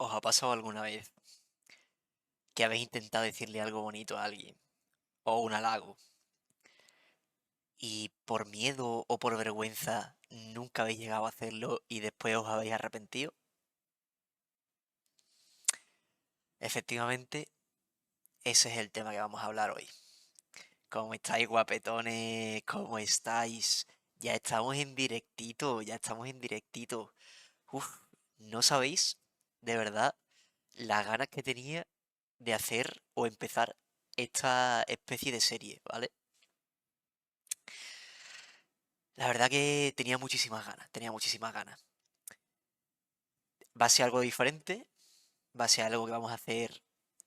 ¿Os ha pasado alguna vez que habéis intentado decirle algo bonito a alguien o un halago y por miedo o por vergüenza nunca habéis llegado a hacerlo y después os habéis arrepentido? Efectivamente, ese es el tema que vamos a hablar hoy. ¿Cómo estáis, guapetones? ¿Cómo estáis? Ya estamos en directito, ya estamos en directito. Uf, no sabéis, de verdad, las ganas que tenía de hacer o empezar esta especie de serie, ¿vale? La verdad que tenía muchísimas ganas, tenía muchísimas ganas. Va a ser algo diferente, va a ser algo que vamos a hacer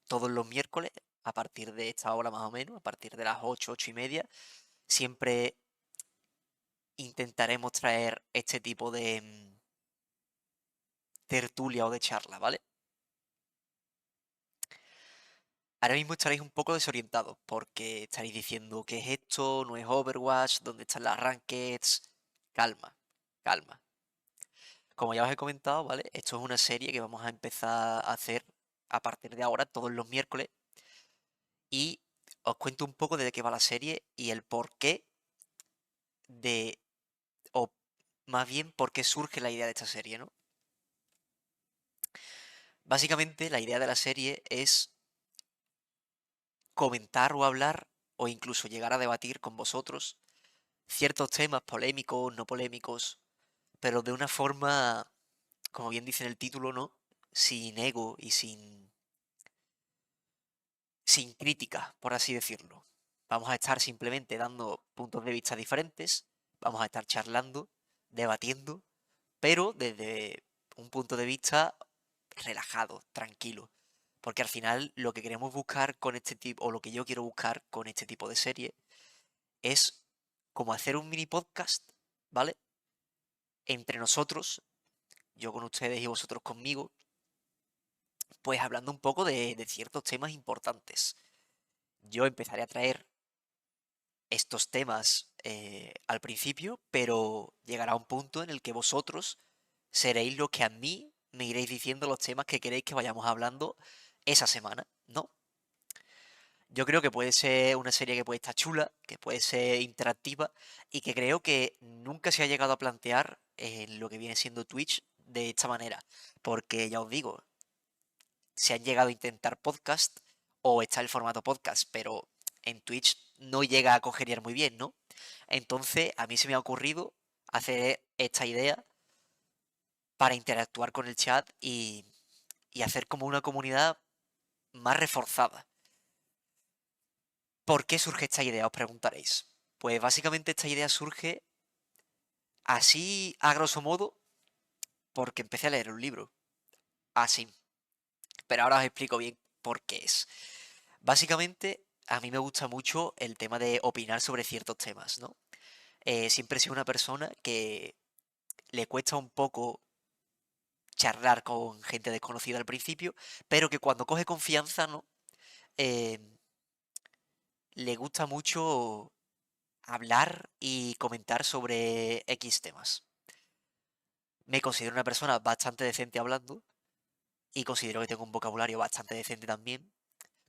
todos los miércoles, a partir de esta hora más o menos, a partir de las 8, 8:30. Siempre intentaremos traer este tipo de tertulia o de charla, ¿vale? Ahora mismo estaréis un poco desorientados porque estaréis diciendo, ¿qué es esto? ¿No es Overwatch? ¿Dónde están las rankeds? Calma, calma. Como ya os he comentado, ¿vale? Esto es una serie que vamos a empezar a hacer a partir de ahora, todos los miércoles, y os cuento un poco de qué va la serie y el porqué de, o más bien, por qué surge la idea de esta serie, ¿no? Básicamente, la idea de la serie es comentar o hablar, o incluso llegar a debatir con vosotros ciertos temas polémicos, no polémicos, pero de una forma, como bien dice en el título, ¿no? Sin ego y sin crítica, por así decirlo. Vamos a estar simplemente dando puntos de vista diferentes, vamos a estar charlando, debatiendo, pero desde un punto de vista relajado, tranquilo. Porque al final lo que queremos buscar con este tipo, o lo que yo quiero buscar con este tipo de serie, es como hacer un mini podcast, ¿vale? Entre nosotros, yo con ustedes y vosotros conmigo, pues hablando un poco de ciertos temas importantes. Yo empezaré a traer estos temas al principio, pero llegará un punto en el que vosotros seréis los que a mí me iréis diciendo los temas que queréis que vayamos hablando esa semana, ¿no? Yo creo que puede ser una serie que puede estar chula, que puede ser interactiva y que creo que nunca se ha llegado a plantear en lo que viene siendo Twitch de esta manera. Porque ya os digo, se han llegado a intentar podcast o está el formato podcast, pero en Twitch no llega a congeniar muy bien, ¿no? Entonces, a mí se me ha ocurrido hacer esta idea para interactuar con el chat y hacer como una comunidad más reforzada. ¿Por qué surge esta idea? Os preguntaréis. Pues básicamente esta idea surge así, a grosso modo, porque empecé a leer un libro. Así. Pero ahora os explico bien por qué es. Básicamente, a mí me gusta mucho el tema de opinar sobre ciertos temas, ¿no? Siempre he sido una persona que le cuesta un poco charlar con gente desconocida al principio, pero que cuando coge confianza, ¿no? Eh, le gusta mucho hablar y comentar sobre X temas. Me considero una persona bastante decente hablando y considero que tengo un vocabulario bastante decente también,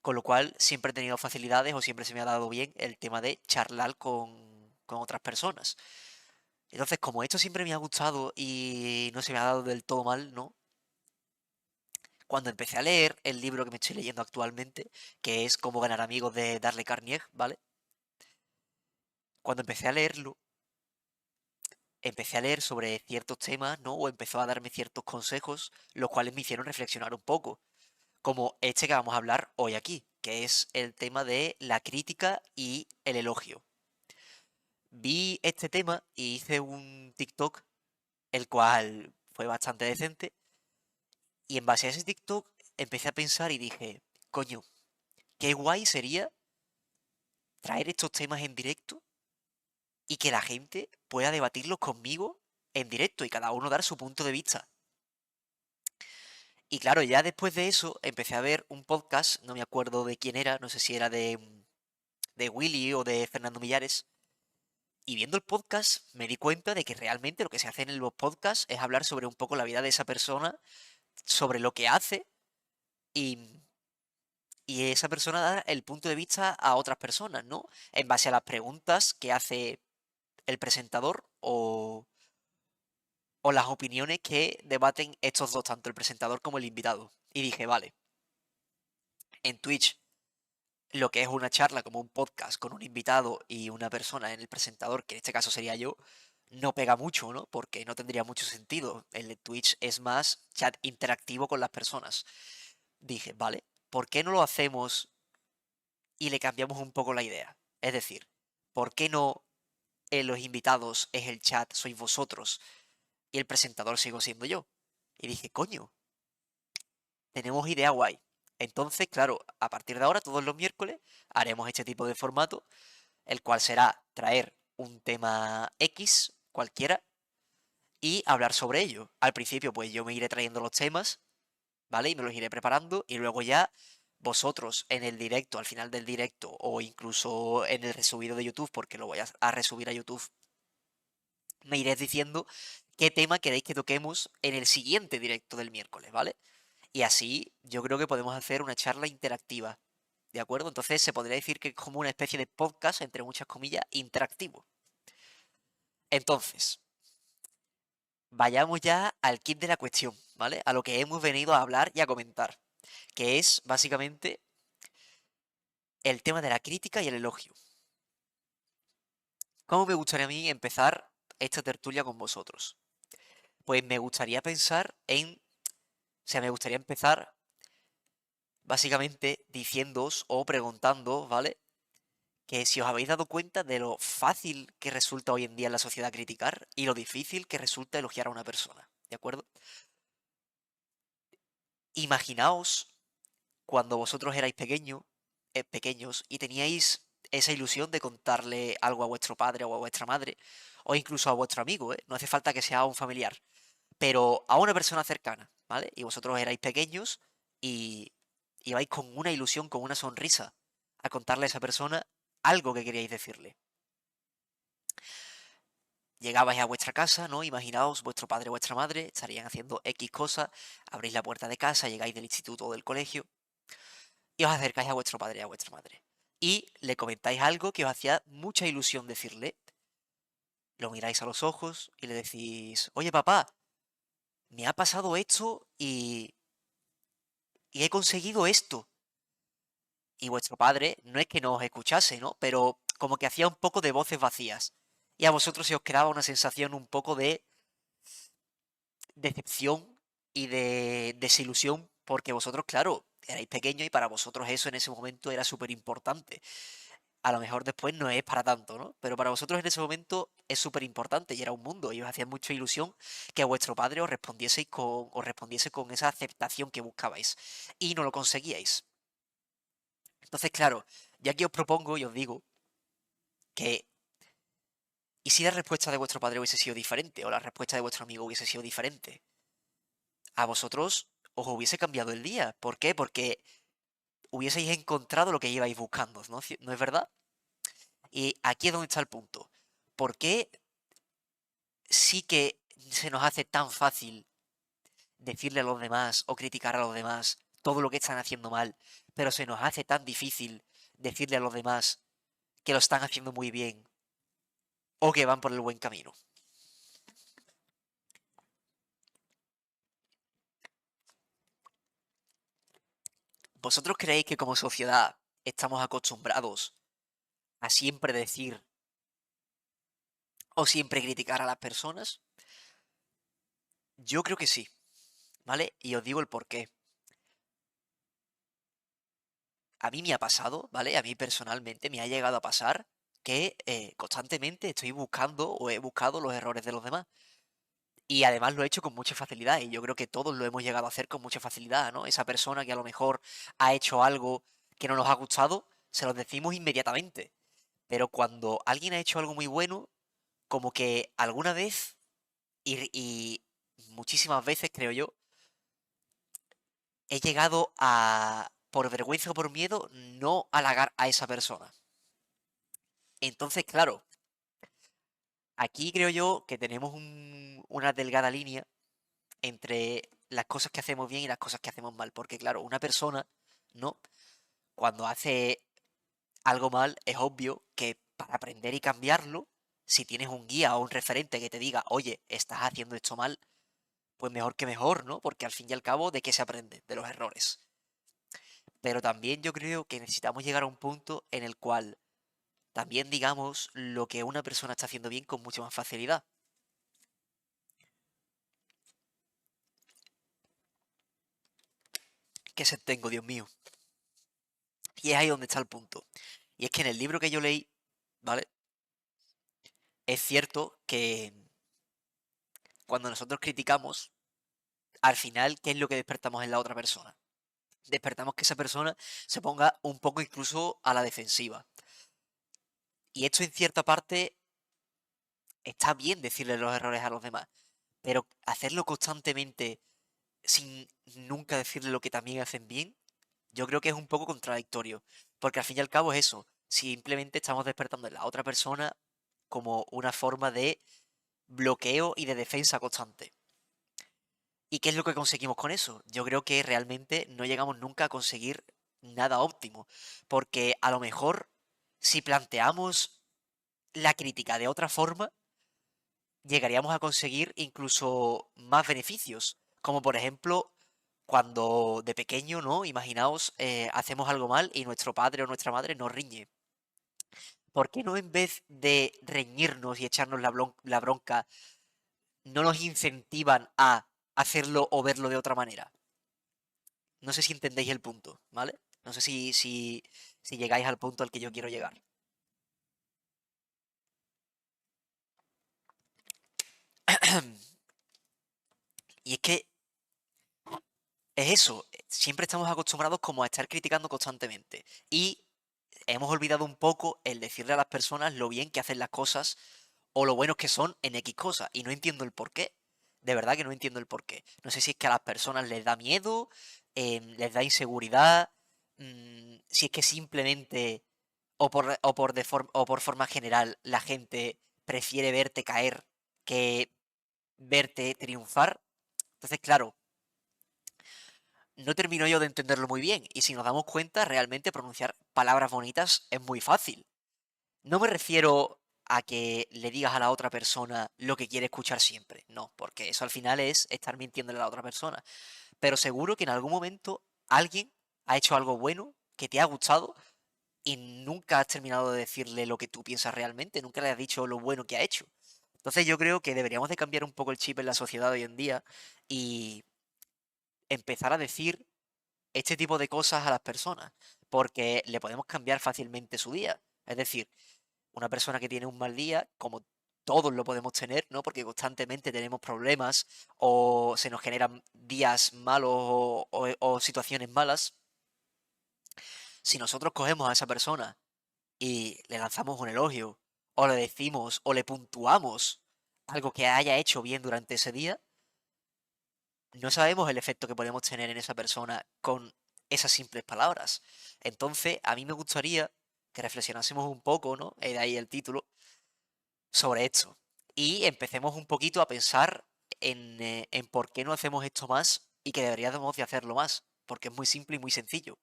con lo cual siempre he tenido facilidades o siempre se me ha dado bien el tema de charlar con otras personas. Entonces, como esto siempre me ha gustado y no se me ha dado del todo mal, ¿no? Cuando empecé a leer el libro que me estoy leyendo actualmente, que es Cómo ganar amigos de Darle Carnier, ¿vale? Cuando empecé a leer sobre ciertos temas, ¿no? O empezó a darme ciertos consejos, los cuales me hicieron reflexionar un poco, como este que vamos a hablar hoy aquí, que es el tema de la crítica y el elogio. Vi este tema y hice un TikTok, el cual fue bastante decente, y en base a ese TikTok empecé a pensar y dije, coño, qué guay sería traer estos temas en directo y que la gente pueda debatirlos conmigo en directo y cada uno dar su punto de vista. Y claro, ya después de eso empecé a ver un podcast, no me acuerdo de quién era, no sé si era de Willy o de Fernando Millares. Y viendo el podcast me di cuenta de que realmente lo que se hace en los podcasts es hablar sobre un poco la vida de esa persona sobre lo que hace y, y esa persona da el punto de vista a otras personas, ¿no? En base a las preguntas que hace el presentador o las opiniones que debaten estos dos, tanto el presentador como el invitado. Y dije, vale, en Twitch lo que es una charla como un podcast con un invitado y una persona en el presentador, que en este caso sería yo, no pega mucho, ¿no? Porque no tendría mucho sentido. El de Twitch es más chat interactivo con las personas. Dije, vale, ¿por qué no lo hacemos y le cambiamos un poco la idea? Es decir, ¿por qué no los invitados es el chat, sois vosotros, y el presentador sigo siendo yo? Y dije, coño, tenemos idea guay. Entonces, claro, a partir de ahora, todos los miércoles, haremos este tipo de formato, el cual será traer un tema X, cualquiera, y hablar sobre ello. Al principio, pues yo me iré trayendo los temas, ¿vale? Y me los iré preparando, y luego ya vosotros en el directo, al final del directo, o incluso en el resubido de YouTube, porque lo voy a resubir a YouTube, me iréis diciendo qué tema queréis que toquemos en el siguiente directo del miércoles, ¿vale? Y así yo creo que podemos hacer una charla interactiva, ¿de acuerdo? Entonces se podría decir que es como una especie de podcast, entre muchas comillas, interactivo. Entonces, vayamos ya al kit de la cuestión, ¿vale? A lo que hemos venido a hablar y a comentar, que es básicamente el tema de la crítica y el elogio. ¿Cómo me gustaría a mí empezar esta tertulia con vosotros? Pues me gustaría pensar en, o sea, me gustaría empezar básicamente diciéndoos o preguntando, ¿vale? Que si os habéis dado cuenta de lo fácil que resulta hoy en día en la sociedad criticar y lo difícil que resulta elogiar a una persona, ¿de acuerdo? Imaginaos cuando vosotros erais pequeños y teníais esa ilusión de contarle algo a vuestro padre o a vuestra madre, o incluso a vuestro amigo, ¿eh? No hace falta que sea un familiar, pero a una persona cercana, ¿vale? Y vosotros erais pequeños y ibais con una ilusión, con una sonrisa, a contarle a esa persona algo que queríais decirle. Llegabais a vuestra casa, ¿no? Imaginaos, vuestro padre o vuestra madre estarían haciendo X cosas, abrís la puerta de casa, llegáis del instituto o del colegio y os acercáis a vuestro padre y a vuestra madre. Y le comentáis algo que os hacía mucha ilusión decirle. Lo miráis a los ojos y le decís, oye papá, me ha pasado esto y he conseguido esto. Y vuestro padre no es que no os escuchase, ¿no? Pero como que hacía un poco de voces vacías. Y a vosotros se os creaba una sensación un poco de decepción y de desilusión, porque vosotros, claro, erais pequeños y para vosotros eso en ese momento era súper importante. A lo mejor después no es para tanto, ¿no? Pero para vosotros en ese momento es súper importante y era un mundo y os hacía mucha ilusión que vuestro padre os respondiese con esa aceptación que buscabais y no lo conseguíais. Entonces, claro, ya que os propongo y os digo que, ¿y si la respuesta de vuestro padre hubiese sido diferente o la respuesta de vuestro amigo hubiese sido diferente? A vosotros os hubiese cambiado el día. ¿Por qué? Porque hubieseis encontrado lo que ibais buscando, ¿no? ¿No es verdad? Y aquí es donde está el punto. ¿Por qué sí que se nos hace tan fácil decirle a los demás o criticar a los demás todo lo que están haciendo mal, pero se nos hace tan difícil decirle a los demás que lo están haciendo muy bien o que van por el buen camino? ¿Vosotros creéis que como sociedad estamos acostumbrados a siempre decir o siempre criticar a las personas? Yo creo que sí, ¿vale? Y os digo el por qué. A mí me ha pasado, ¿vale? A mí personalmente me ha llegado a pasar que constantemente estoy buscando o he buscado los errores de los demás. Y además lo he hecho con mucha facilidad. Y yo creo que todos lo hemos llegado a hacer con mucha facilidad, ¿no? Esa persona que a lo mejor ha hecho algo que no nos ha gustado, se lo decimos inmediatamente. Pero cuando alguien ha hecho algo muy bueno, como que alguna vez, y muchísimas veces creo yo, he llegado a, por vergüenza o por miedo, no halagar a esa persona. Entonces, claro, aquí creo yo que tenemos una delgada línea entre las cosas que hacemos bien y las cosas que hacemos mal. Porque claro, una persona, ¿no? Cuando hace algo mal, es obvio que para aprender y cambiarlo, si tienes un guía o un referente que te diga, oye, estás haciendo esto mal, pues mejor que mejor, ¿no? Porque al fin y al cabo, ¿de qué se aprende? De los errores. Pero también yo creo que necesitamos llegar a un punto en el cual también digamos lo que una persona está haciendo bien con mucha más facilidad. ¿Qué se tengo, Dios mío? Y es ahí donde está el punto. Y es que en el libro que yo leí, ¿vale? Es cierto que cuando nosotros criticamos, al final, ¿qué es lo que despertamos en la otra persona? Despertamos que esa persona se ponga un poco incluso a la defensiva. Y esto en cierta parte está bien decirle los errores a los demás, pero hacerlo constantemente sin nunca decirle lo que también hacen bien, yo creo que es un poco contradictorio, porque al fin y al cabo es eso, simplemente estamos despertando en la otra persona como una forma de bloqueo y de defensa constante. ¿Y qué es lo que conseguimos con eso? Yo creo que realmente no llegamos nunca a conseguir nada óptimo, porque a lo mejor si planteamos la crítica de otra forma, llegaríamos a conseguir incluso más beneficios, como por ejemplo cuando de pequeño, ¿no? Imaginaos, hacemos algo mal y nuestro padre o nuestra madre nos riñe. ¿Por qué no en vez de reñirnos y echarnos la bronca, no nos incentivan a hacerlo o verlo de otra manera? No sé si entendéis el punto, ¿vale? No sé si llegáis al punto al que yo quiero llegar. Y es que es eso, siempre estamos acostumbrados como a estar criticando constantemente. Y hemos olvidado un poco el decirle a las personas lo bien que hacen las cosas o lo buenos que son en X cosas. Y no entiendo el por qué. De verdad que no entiendo el por qué. No sé si es que a las personas les da miedo, les da inseguridad, si es que simplemente o por forma general la gente prefiere verte caer que verte triunfar. Entonces, claro, no termino yo de entenderlo muy bien. Y si nos damos cuenta, realmente pronunciar palabras bonitas es muy fácil. No me refiero a que le digas a la otra persona lo que quiere escuchar siempre. No, porque eso al final es estar mintiéndole a la otra persona. Pero seguro que en algún momento alguien ha hecho algo bueno que te ha gustado y nunca has terminado de decirle lo que tú piensas realmente, nunca le has dicho lo bueno que ha hecho. Entonces yo creo que deberíamos de cambiar un poco el chip en la sociedad hoy en día y empezar a decir este tipo de cosas a las personas, porque le podemos cambiar fácilmente su día. Es decir, una persona que tiene un mal día, como todos lo podemos tener, ¿no? Porque constantemente tenemos problemas o se nos generan días malos o situaciones malas. Si nosotros cogemos a esa persona y le lanzamos un elogio, o le decimos, o le puntuamos algo que haya hecho bien durante ese día, no sabemos el efecto que podemos tener en esa persona con esas simples palabras. Entonces, a mí me gustaría que reflexionásemos un poco, ¿no? De ahí el título, sobre esto. Y empecemos un poquito a pensar en por qué no hacemos esto más y que deberíamos de hacerlo más, porque es muy simple y muy sencillo.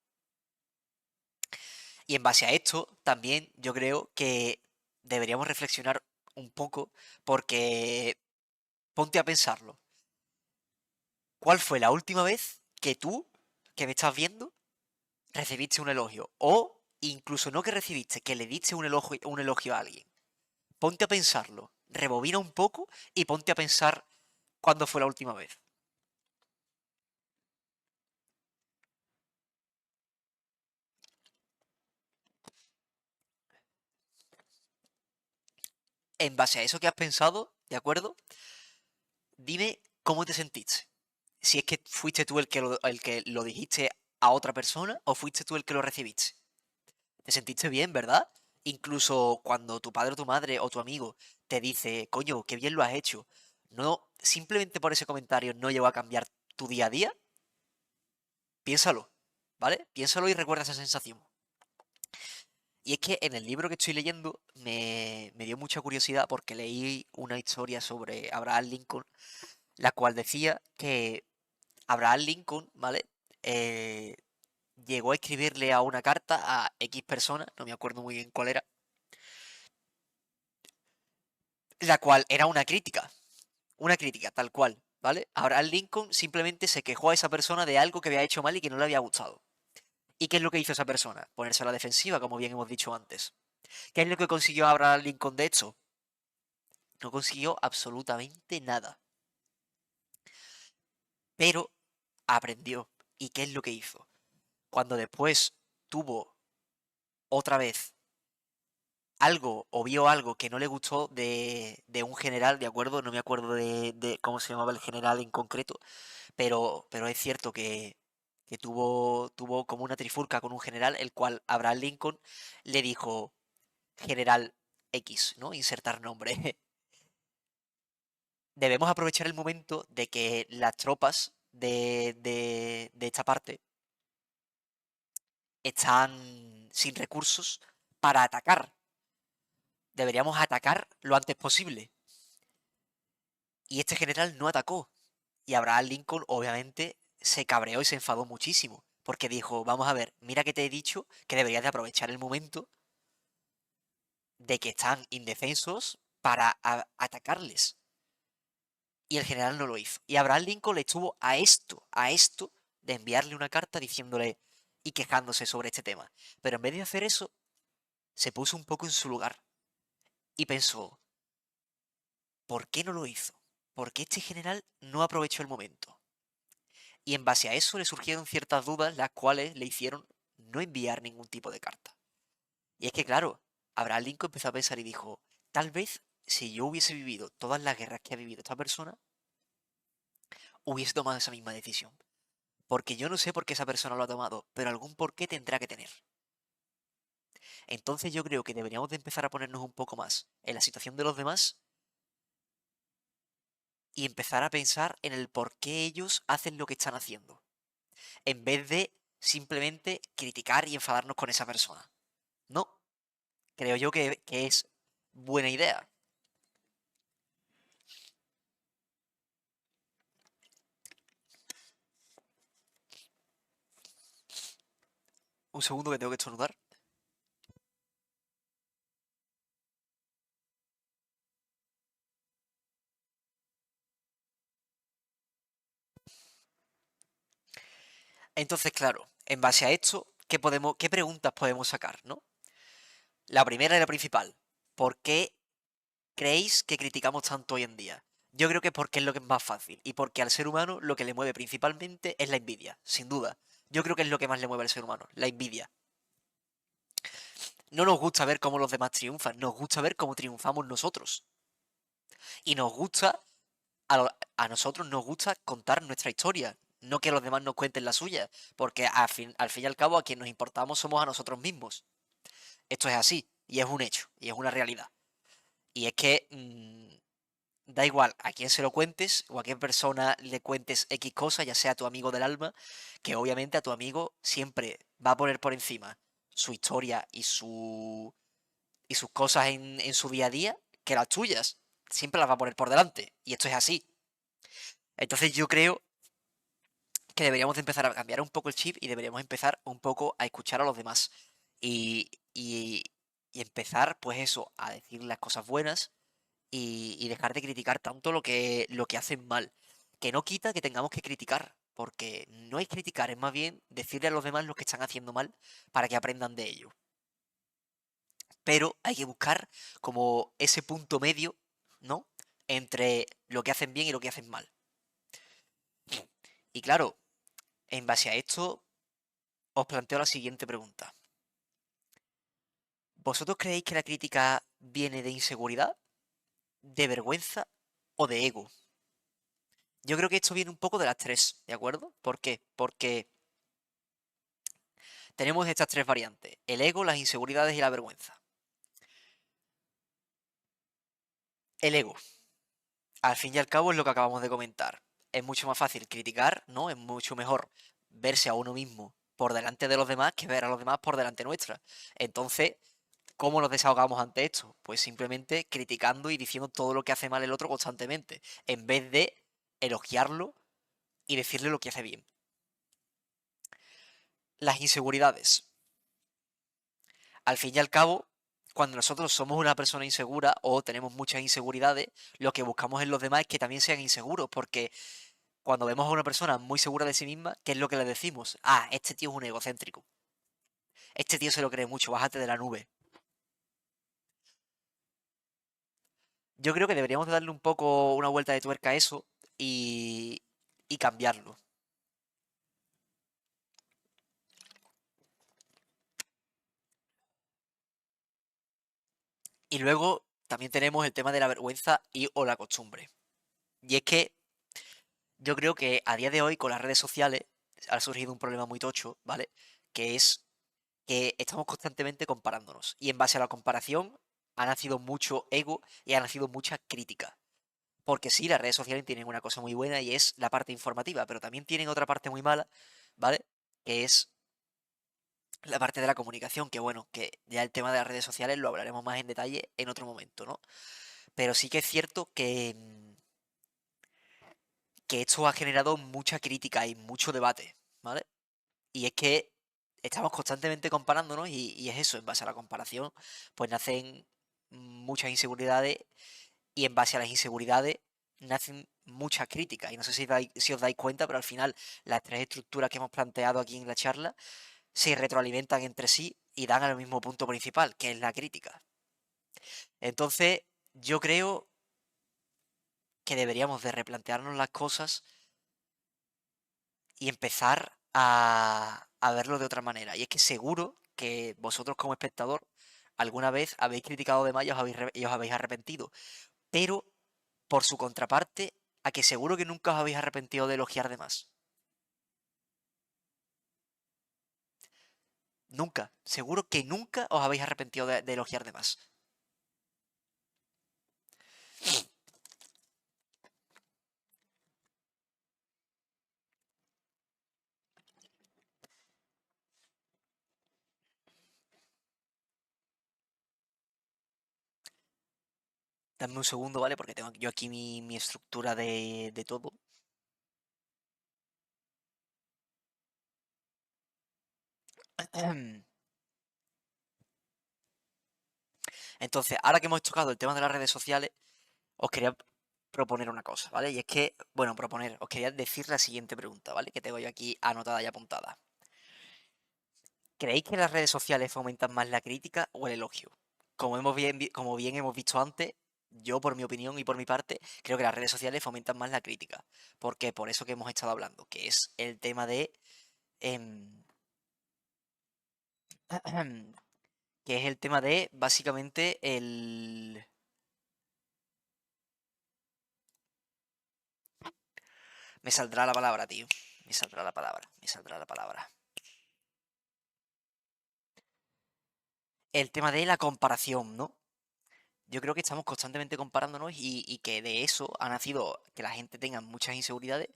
Y en base a esto, también yo creo que deberíamos reflexionar un poco, porque ponte a pensarlo. ¿Cuál fue la última vez que tú, que me estás viendo, recibiste un elogio? O incluso no que recibiste, que le diste un elogio a alguien. Ponte a pensarlo, rebobina un poco y ponte a pensar cuándo fue la última vez. En base a eso que has pensado, ¿de acuerdo? Dime cómo te sentiste. Si es que fuiste tú el que lo dijiste a otra persona o fuiste tú el que lo recibiste. Te sentiste bien, ¿verdad? Incluso cuando tu padre o tu madre o tu amigo te dice, coño, qué bien lo has hecho. No, simplemente por ese comentario no llegó a cambiar tu día a día. Piénsalo, ¿vale? Piénsalo y recuerda esa sensación. Y es que en el libro que estoy leyendo me dio mucha curiosidad porque leí una historia sobre Abraham Lincoln, la cual decía que Abraham Lincoln, ¿vale? Llegó a escribirle a una carta a X persona, no me acuerdo muy bien cuál era, la cual era una crítica tal cual, ¿vale? Abraham Lincoln simplemente se quejó a esa persona de algo que había hecho mal y que no le había gustado. ¿Y qué es lo que hizo esa persona? Ponerse a la defensiva, como bien hemos dicho antes. ¿Qué es lo que consiguió Abraham Lincoln de hecho? No consiguió absolutamente nada. Pero aprendió. ¿Y qué es lo que hizo? Cuando después tuvo otra vez algo o vio algo que no le gustó de un general, ¿de acuerdo? No me acuerdo de cómo se llamaba el general en concreto, pero es cierto que tuvo como una trifulca con un general, el cual Abraham Lincoln le dijo, General X, ¿no? Insertar nombre. Debemos aprovechar el momento de que las tropas de esta parte están sin recursos para atacar. Deberíamos atacar lo antes posible. Y este general no atacó. Y Abraham Lincoln, obviamente, se cabreó y se enfadó muchísimo. Porque dijo, vamos a ver, mira que te he dicho que deberías de aprovechar el momento de que están indefensos para atacarles. Y el general no lo hizo. Y Abraham Lincoln le estuvo a esto, de enviarle una carta diciéndole y quejándose sobre este tema. Pero en vez de hacer eso, se puso un poco en su lugar y pensó, ¿por qué no lo hizo? ¿Por qué este general no aprovechó el momento? Y en base a eso le surgieron ciertas dudas, las cuales le hicieron no enviar ningún tipo de carta. Y es que, claro, Abraham Lincoln empezó a pensar y dijo, tal vez si yo hubiese vivido todas las guerras que ha vivido esta persona, hubiese tomado esa misma decisión. Porque yo no sé por qué esa persona lo ha tomado, pero algún porqué tendrá que tener. Entonces yo creo que deberíamos de empezar a ponernos un poco más en la situación de los demás y empezar a pensar en el por qué ellos hacen lo que están haciendo, en vez de simplemente criticar y enfadarnos con esa persona. No, creo yo que es buena idea. Un segundo que tengo que estornudar. Entonces, claro, en base a esto, qué preguntas podemos sacar, ¿no? La primera y la principal. ¿Por qué creéis que criticamos tanto hoy en día? Yo creo que es porque es lo que es más fácil y porque al ser humano lo que le mueve principalmente es la envidia, sin duda. Yo creo que es lo que más le mueve al ser humano, la envidia. No nos gusta ver cómo los demás triunfan, nos gusta ver cómo triunfamos nosotros. Y nos gusta, a nosotros nos gusta contar nuestra historia, no que los demás nos cuenten la suya, porque al fin y al cabo a quien nos importamos somos a nosotros mismos. Esto es así, y es un hecho, y es una realidad. Y es que da igual a quién se lo cuentes o a qué persona le cuentes X cosa, ya sea tu amigo del alma, que obviamente a tu amigo siempre va a poner por encima su historia y sus cosas en su día a día que las tuyas. Siempre las va a poner por delante. Y esto es así. Entonces yo creo que deberíamos de empezar a cambiar un poco el chip y deberíamos empezar un poco a escuchar a los demás. Y, y, y empezar, pues eso, a decir las cosas buenas y dejar de criticar tanto lo que hacen mal. Que no quita que tengamos que criticar, porque no es criticar, es más bien decirle a los demás lo que están haciendo mal para que aprendan de ello. Pero hay que buscar como ese punto medio, ¿no? Entre lo que hacen bien y lo que hacen mal. Y claro, en base a esto, os planteo la siguiente pregunta. ¿Vosotros creéis que la crítica viene de inseguridad, de vergüenza o de ego? Yo creo que esto viene un poco de las tres, ¿de acuerdo? ¿Por qué? Porque tenemos estas tres variantes, el ego, las inseguridades y la vergüenza. El ego, al fin y al cabo, es lo que acabamos de comentar. Es mucho más fácil criticar, ¿no? Es mucho mejor verse a uno mismo por delante de los demás que ver a los demás por delante nuestra. Entonces, ¿cómo nos desahogamos ante esto? Pues simplemente criticando y diciendo todo lo que hace mal el otro constantemente, en vez de elogiarlo y decirle lo que hace bien. Las inseguridades. Al fin y al cabo, cuando nosotros somos una persona insegura o tenemos muchas inseguridades, lo que buscamos en los demás es que también sean inseguros, porque cuando vemos a una persona muy segura de sí misma, ¿qué es lo que le decimos? Ah, este tío es un egocéntrico. Este tío se lo cree mucho, bájate de la nube. Yo creo que deberíamos de darle un poco una vuelta de tuerca a eso y cambiarlo. Y luego también tenemos el tema de la vergüenza y o la costumbre. Y es que yo creo que a día de hoy con las redes sociales ha surgido un problema muy tocho, ¿vale? Que es que estamos constantemente comparándonos. Y en base a la comparación ha nacido mucho ego y ha nacido mucha crítica. Porque sí, las redes sociales tienen una cosa muy buena y es la parte informativa, pero también tienen otra parte muy mala, ¿vale? Que es la parte de la comunicación, que bueno, que ya el tema de las redes sociales lo hablaremos más en detalle en otro momento, ¿no? Pero sí que es cierto que esto ha generado mucha crítica y mucho debate, ¿vale? Y es que estamos constantemente comparándonos y es eso, en base a la comparación, pues nacen muchas inseguridades y en base a las inseguridades nacen muchas críticas. Y no sé si os dais cuenta, pero al final las tres estructuras que hemos planteado aquí en la charla se retroalimentan entre sí y dan al mismo punto principal, que es la crítica. Entonces, yo creo que deberíamos de replantearnos las cosas y empezar a verlo de otra manera. Y es que seguro que vosotros como espectador alguna vez habéis criticado de más y os habéis arrepentido. Pero, por su contraparte, a que seguro que nunca os habéis arrepentido de elogiar de más. Nunca. Seguro que nunca os habéis arrepentido de elogiar de más. Dame un segundo, ¿vale? Porque tengo yo aquí mi estructura de todo. Entonces, ahora que hemos tocado el tema de las redes sociales, os quería proponer una cosa, ¿vale? Y es que, bueno, os quería decir la siguiente pregunta, ¿vale? Que tengo yo aquí anotada y apuntada. ¿Creéis que las redes sociales fomentan más la crítica o el elogio? Como bien hemos visto antes, yo por mi opinión y por mi parte, creo que las redes sociales fomentan más la crítica. Porque por eso que hemos estado hablando, que es el tema de... em, que es el tema de, básicamente, el... Me saldrá la palabra, tío. Me saldrá la palabra. Me saldrá la palabra. El tema de la comparación, ¿no? Yo creo que estamos constantemente comparándonos y que de eso ha nacido que la gente tenga muchas inseguridades.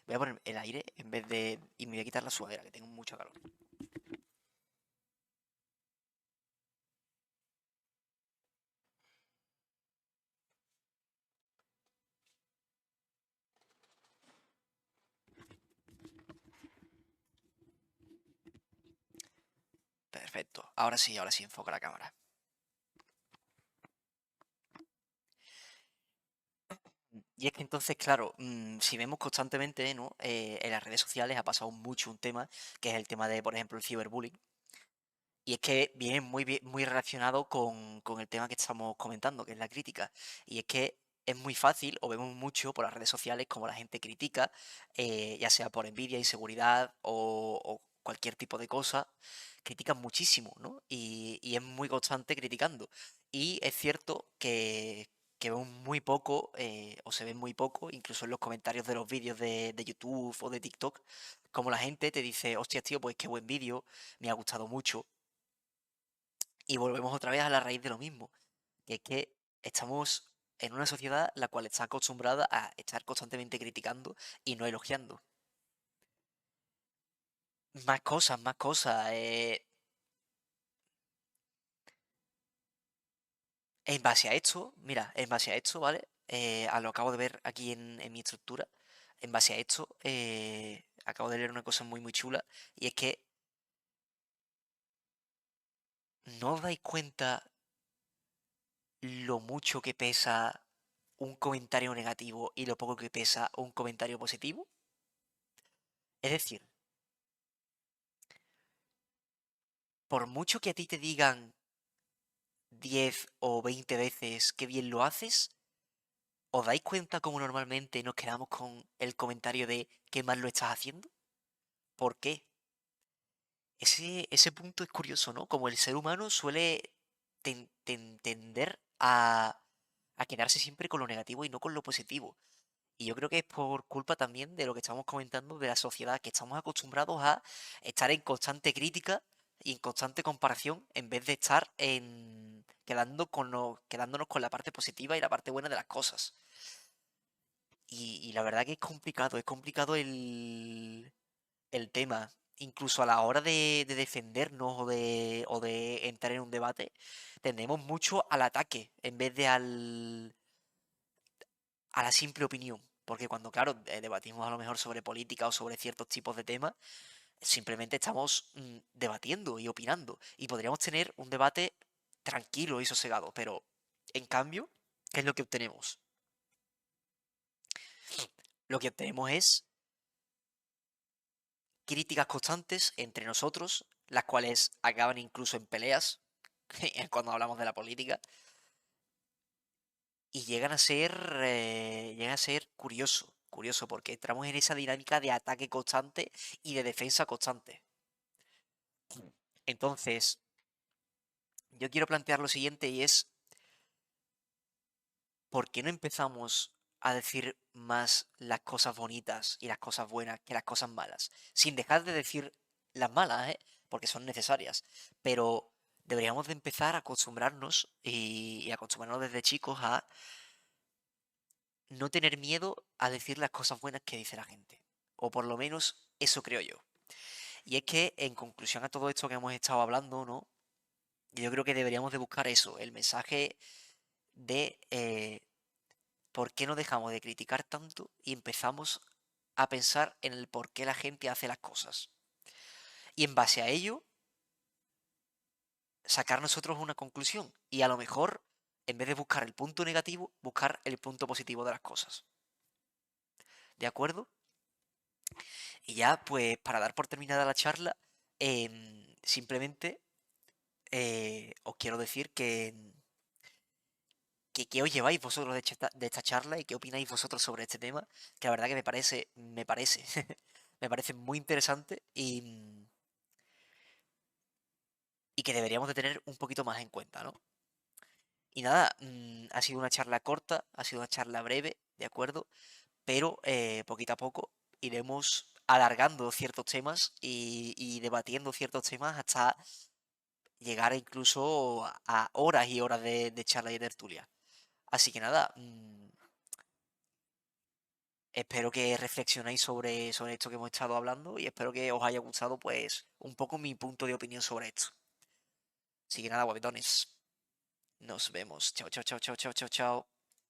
Voy a poner el aire en vez de... Y me voy a quitar la sudadera, que tengo mucho calor. Perfecto. Ahora sí, enfoca la cámara. Y es que entonces, claro, si vemos constantemente, ¿no? En las redes sociales ha pasado mucho un tema, que es el tema de, por ejemplo, el ciberbullying. Y es que viene muy relacionado con el tema que estamos comentando, que es la crítica. Y es que es muy fácil, o vemos mucho por las redes sociales, como la gente critica, ya sea por envidia, inseguridad o cualquier tipo de cosa, critican muchísimo, ¿no? Y es muy constante criticando. Y es cierto que vemos muy poco, o se ve muy poco, incluso en los comentarios de los vídeos de YouTube o de TikTok, como la gente te dice, hostia, tío, pues qué buen vídeo, me ha gustado mucho. Y volvemos otra vez a la raíz de lo mismo, que es que estamos en una sociedad la cual está acostumbrada a estar constantemente criticando y no elogiando. Más cosas, más cosas. En base a esto, mira, en base a esto, ¿vale? A lo acabo de ver aquí en mi estructura. en base a esto, acabo de leer una cosa muy muy chula, y es que ¿no os dais cuenta lo mucho que pesa un comentario negativo y lo poco que pesa un comentario positivo? Es decir, por mucho que a ti te digan 10 o 20 veces qué bien lo haces, ¿os dais cuenta cómo normalmente nos quedamos con el comentario de qué mal lo estás haciendo? ¿Por qué? Ese punto es curioso, ¿no? Como el ser humano suele tender a quedarse siempre con lo negativo y no con lo positivo. Y yo creo que es por culpa también de lo que estamos comentando de la sociedad, que estamos acostumbrados a estar en constante crítica y en constante comparación en vez de estar quedándonos con la parte positiva y la parte buena de las cosas. Y la verdad que es complicado el tema. Incluso a la hora de defendernos o de entrar en un debate, tendemos mucho al ataque en vez de a la simple opinión. Porque cuando, claro, debatimos a lo mejor sobre política o sobre ciertos tipos de temas, simplemente estamos debatiendo y opinando. Y podríamos tener un debate tranquilo y sosegado. Pero, en cambio, ¿qué es lo que obtenemos? Lo que obtenemos es críticas constantes entre nosotros, las cuales acaban incluso en peleas, cuando hablamos de la política, y llegan a ser curioso, porque entramos en esa dinámica de ataque constante y de defensa constante. Entonces, yo quiero plantear lo siguiente y es, ¿por qué no empezamos a decir más las cosas bonitas y las cosas buenas que las cosas malas? Sin dejar de decir las malas, ¿eh? Porque son necesarias. Pero deberíamos de empezar a acostumbrarnos y acostumbrarnos desde chicos a no tener miedo a decir las cosas buenas que dice la gente. O por lo menos eso creo yo. Y es que, en conclusión a todo esto que hemos estado hablando, ¿no? Yo creo que deberíamos de buscar eso, el mensaje de por qué no dejamos de criticar tanto y empezamos a pensar en el por qué la gente hace las cosas. Y en base a ello, sacar nosotros una conclusión. Y a lo mejor, en vez de buscar el punto negativo, buscar el punto positivo de las cosas. ¿De acuerdo? Y ya, pues, para dar por terminada la charla, simplemente os quiero decir que os lleváis vosotros de esta charla y qué opináis vosotros sobre este tema, que la verdad que me parece muy interesante y que deberíamos de tener un poquito más en cuenta, ¿no? Y nada, ha sido una charla corta, ha sido una charla breve, ¿de acuerdo? Pero poquito a poco iremos alargando ciertos temas y debatiendo ciertos temas hasta llegar incluso a horas y horas de charla y de tertulia. Así que nada, espero que reflexionéis sobre esto que hemos estado hablando y espero que os haya gustado pues un poco mi punto de opinión sobre esto. Así que nada, guapetones, nos vemos. Chao, chao, chao, chao, chao, chao, chao.